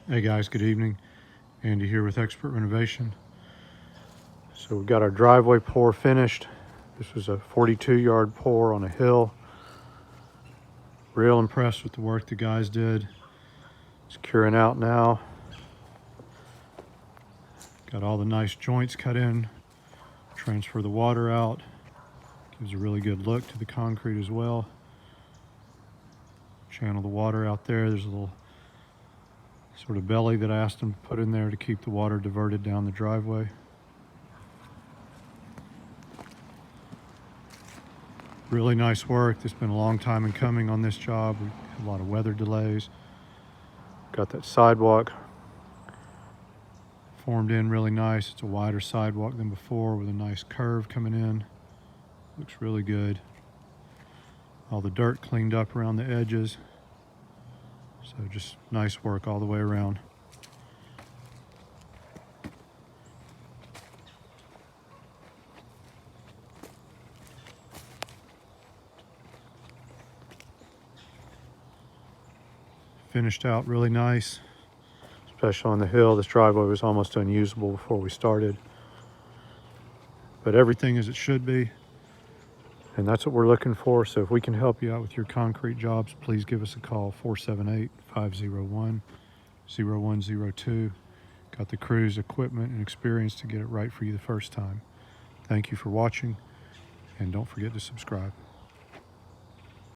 Hey guys, good evening. Andy here with Expert Renovation. So we've got our driveway pour finished. This was a 42-yard pour on a hill. Real impressed with the work the guys did. It's curing out now. Got all the nice joints cut in. Transfer the water out. Gives a really good look to the concrete as well. Channel the water out there. There's a little sort of belly that I asked them to put in there to keep the water diverted down the driveway. Really nice work. It's been a long time in coming on this job. We had a lot of weather delays. Got that sidewalk formed in really nice. It's a wider sidewalk than before with a nice curve coming in. Looks really good. All the dirt cleaned up around the edges. So just nice work all the way around. Finished out really nice, especially on the hill. This driveway was almost unusable before we started, but everything as it should be, and that's what we're looking for. So if we can help you out with your concrete jobs, please give us a call, 478-501-0102. Got the crews, equipment, and experience to get it right for you the first time. Thank you for watching, and don't forget to subscribe.